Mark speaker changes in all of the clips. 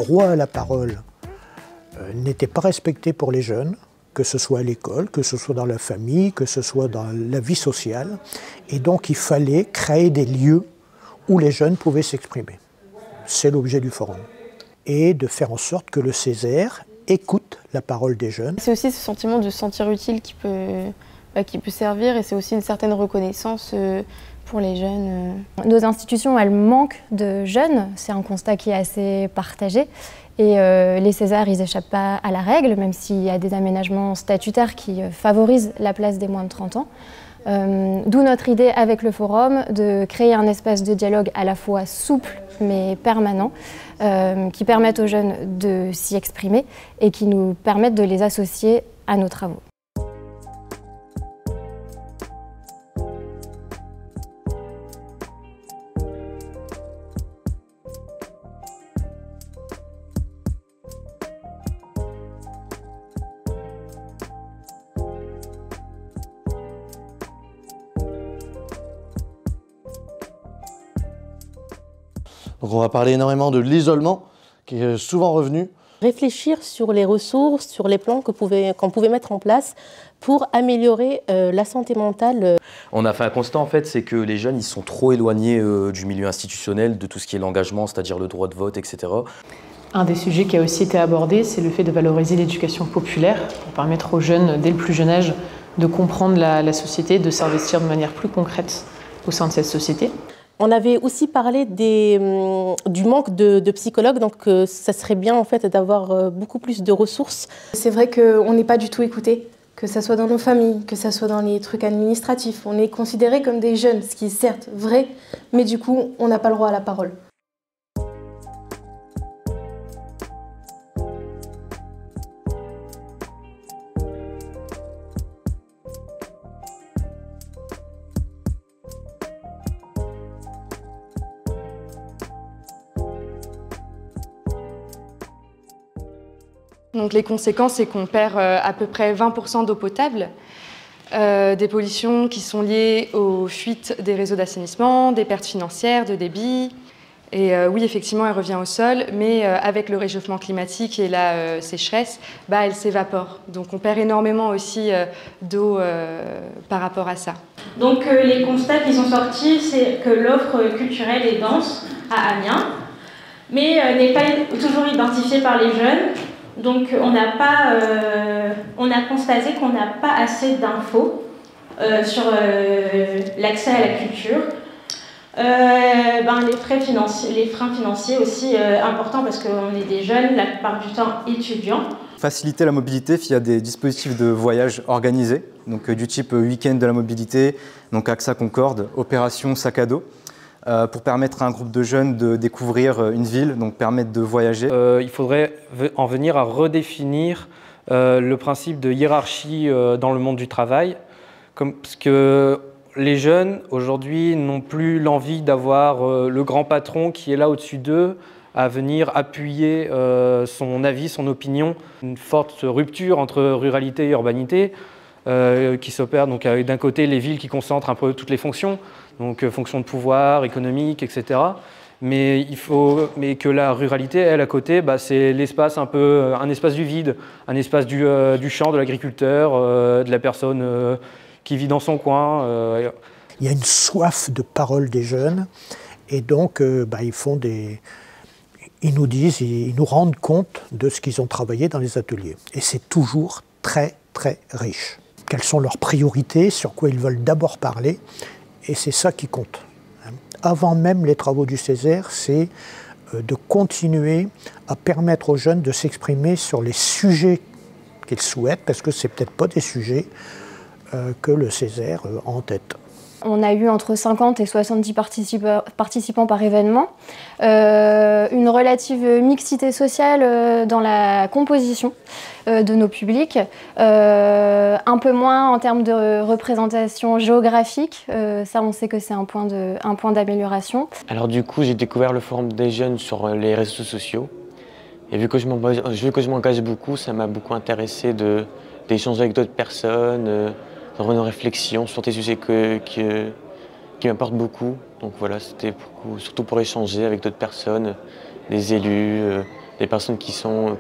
Speaker 1: droit à la parole n'était pas respecté pour les jeunes, que ce soit à l'école, que ce soit dans la famille, que ce soit dans la vie sociale. Et donc il fallait créer des lieux où les jeunes pouvaient s'exprimer. C'est l'objet du forum. Et de faire en sorte que le Césaire écoute la parole des jeunes.
Speaker 2: C'est aussi ce sentiment de se sentir utile qui peut servir, et c'est aussi une certaine reconnaissance pour les jeunes.
Speaker 3: Nos institutions, elles manquent de jeunes, c'est un constat qui est assez partagé. Et les Césars, ils n'échappent pas à la règle, même s'il y a des aménagements statutaires qui favorisent la place des moins de 30 ans. D'où notre idée avec le forum de créer un espace de dialogue à la fois souple mais permanent, qui permette aux jeunes de s'y exprimer et qui nous permettent de les associer à nos travaux.
Speaker 4: Donc on va parler énormément de l'isolement, qui est souvent revenu.
Speaker 5: Réfléchir sur les ressources, sur les plans qu'on pouvait mettre en place pour améliorer la santé mentale.
Speaker 6: On a fait un constat en fait, c'est que les jeunes ils sont trop éloignés du milieu institutionnel, de tout ce qui est l'engagement, c'est-à-dire le droit de vote, etc.
Speaker 7: Un des sujets qui a aussi été abordé, c'est le fait de valoriser l'éducation populaire pour permettre aux jeunes, dès le plus jeune âge, de comprendre la société, de s'investir de manière plus concrète au sein de cette société.
Speaker 5: On avait aussi parlé du manque de psychologues, donc ça serait bien en fait d'avoir beaucoup plus de ressources.
Speaker 2: C'est vrai qu'on n'est pas du tout écouté, que ce soit dans nos familles, que ce soit dans les trucs administratifs. On est considérés comme des jeunes, ce qui est certes vrai, mais du coup, on n'a pas le droit à la parole.
Speaker 8: Donc les conséquences, c'est qu'on perd à peu près 20% d'eau potable, des pollutions qui sont liées aux fuites des réseaux d'assainissement, des pertes financières, de débit. Et oui, effectivement, elle revient au sol, mais avec le réchauffement climatique et la sécheresse, elle s'évapore. Donc on perd énormément aussi d'eau par rapport à ça.
Speaker 9: Donc les constats qui sont sortis, c'est que l'offre culturelle est dense à Amiens, mais n'est pas toujours identifiée par les jeunes. Donc on a constaté qu'on n'a pas assez d'infos sur l'accès à la culture. Les freins financiers aussi importants parce qu'on est des jeunes, la plupart du temps étudiants.
Speaker 10: Faciliter la mobilité via des dispositifs de voyage organisés, donc du type week-end de la mobilité, donc AXA Concorde, opération sac à dos. Pour permettre à un groupe de jeunes de découvrir une ville, donc permettre de voyager.
Speaker 11: Il faudrait en venir à redéfinir le principe de hiérarchie dans le monde du travail, parce que les jeunes aujourd'hui n'ont plus l'envie d'avoir le grand patron qui est là au-dessus d'eux à venir appuyer son avis, son opinion. Une forte rupture entre ruralité et urbanité qui s'opère donc avec d'un côté les villes qui concentrent un peu toutes les fonctions, donc fonctions de pouvoir, économique, etc. Mais que la ruralité, elle, à côté, c'est l'espace un espace du vide, un espace du champ, de l'agriculteur, de la personne qui vit dans son coin.
Speaker 1: Il y a une soif de parole des jeunes, et donc ils nous disent, ils nous rendent compte de ce qu'ils ont travaillé dans les ateliers. Et c'est toujours très, très riche. Quelles sont leurs priorités, sur quoi ils veulent d'abord parler, et c'est ça qui compte. Avant même les travaux du Césaire, c'est de continuer à permettre aux jeunes de s'exprimer sur les sujets qu'ils souhaitent, parce que ce n'est peut-être pas des sujets que le Césaire a en tête.
Speaker 3: On a eu entre 50 et 70 participants par événement, une relative mixité sociale dans la composition de nos publics, un peu moins en termes de représentation géographique, ça on sait que c'est un point d'amélioration.
Speaker 12: Alors du coup j'ai découvert le forum des jeunes sur les réseaux sociaux, et vu que je m'engage beaucoup, ça m'a beaucoup intéressé d'échanger avec d'autres personnes, dans nos réflexions sur des sujets qui m'importent beaucoup. Donc voilà, c'était surtout pour échanger avec d'autres personnes, des élus, des personnes qui sont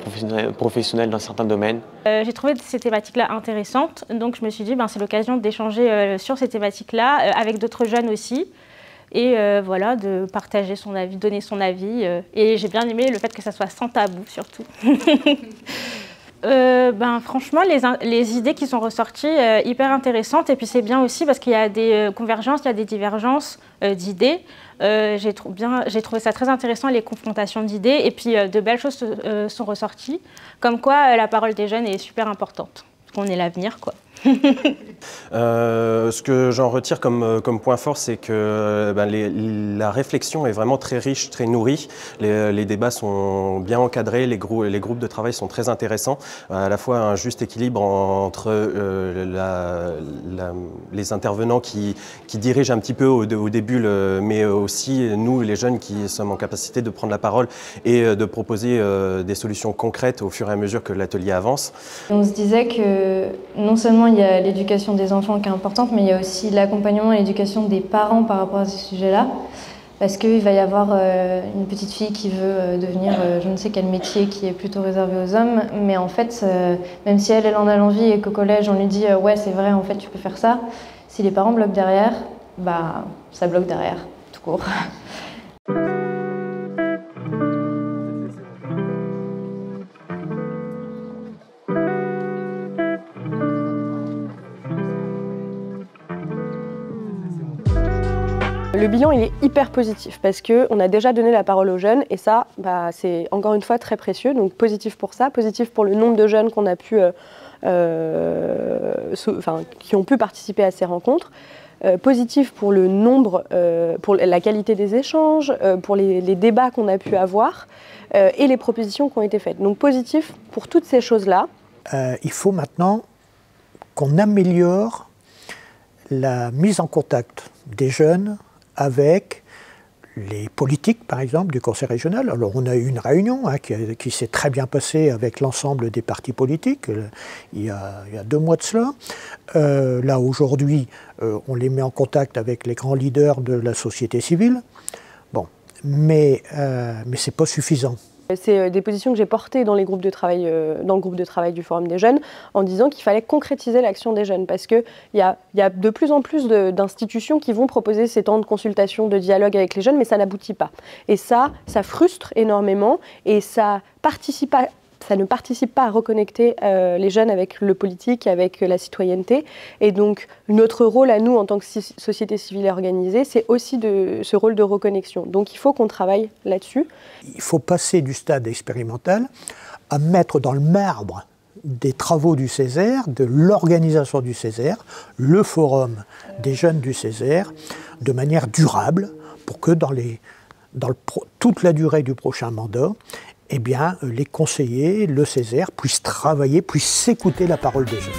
Speaker 12: professionnelles dans certains domaines.
Speaker 9: J'ai trouvé ces thématiques-là intéressantes, donc je me suis dit c'est l'occasion d'échanger sur ces thématiques-là avec d'autres jeunes aussi, et voilà, de partager son avis, donner son avis, et j'ai bien aimé le fait que ça soit sans tabou surtout. Franchement, les idées qui sont ressorties, hyper intéressantes, et puis c'est bien aussi parce qu'il y a des convergences, il y a des divergences d'idées. J'ai trouvé ça très intéressant, les confrontations d'idées, et puis de belles choses sont ressorties, comme quoi la parole des jeunes est super importante, parce qu'on est l'avenir, quoi.
Speaker 13: Ce que j'en retire comme point fort, c'est que la réflexion est vraiment très riche, très nourrie. Les débats sont bien encadrés, les groupes de travail sont très intéressants. À la fois un juste équilibre entre les intervenants qui dirigent un petit peu au début, mais aussi nous, les jeunes, qui sommes en capacité de prendre la parole et de proposer des solutions concrètes au fur et à mesure que l'atelier avance.
Speaker 3: On se disait que non seulement il y a l'éducation des enfants qui est importante, mais il y a aussi l'accompagnement et l'éducation des parents par rapport à ces sujets-là. Parce qu'il va y avoir une petite fille qui veut devenir je ne sais quel métier qui est plutôt réservé aux hommes, mais en fait, même si elle en a l'envie et qu'au collège on lui dit ouais c'est vrai, en fait tu peux faire ça, si les parents bloquent derrière, ça bloque derrière, tout court.
Speaker 14: Le bilan, il est hyper positif parce qu'on a déjà donné la parole aux jeunes et ça, c'est encore une fois très précieux. Donc positif pour ça, positif pour le nombre de jeunes qu'on a pu, qui ont pu participer à ces rencontres. Positif pour le nombre, pour la qualité des échanges, pour les débats qu'on a pu avoir et les propositions qui ont été faites. Donc positif pour toutes ces choses-là.
Speaker 1: Il faut maintenant qu'on améliore la mise en contact des jeunes avec les politiques, par exemple, du Conseil régional. Alors, on a eu une réunion qui s'est très bien passée avec l'ensemble des partis politiques il y a 2 mois de cela. Là, aujourd'hui, on les met en contact avec les grands leaders de la société civile. Bon, mais ce n'est pas suffisant.
Speaker 14: C'est des positions que j'ai portées dans les groupes de travail, dans le groupe de travail du Forum des jeunes, en disant qu'il fallait concrétiser l'action des jeunes, parce qu'il y a de plus en plus d'institutions qui vont proposer ces temps de consultation, de dialogue avec les jeunes, mais ça n'aboutit pas. Et ça frustre énormément, et ça ne participe pas à reconnecter les jeunes avec le politique, avec la citoyenneté. Et donc, notre rôle à nous, en tant que société civile organisée, c'est aussi ce rôle de reconnexion. Donc, il faut qu'on travaille là-dessus.
Speaker 1: Il faut passer du stade expérimental à mettre dans le marbre des travaux du Césaire, de l'organisation du Césaire, le forum des jeunes du Césaire, de manière durable, pour que toute la durée du prochain mandat, eh bien, les conseillers, le Césaire, puissent travailler, puissent s'écouter la parole des jeunes.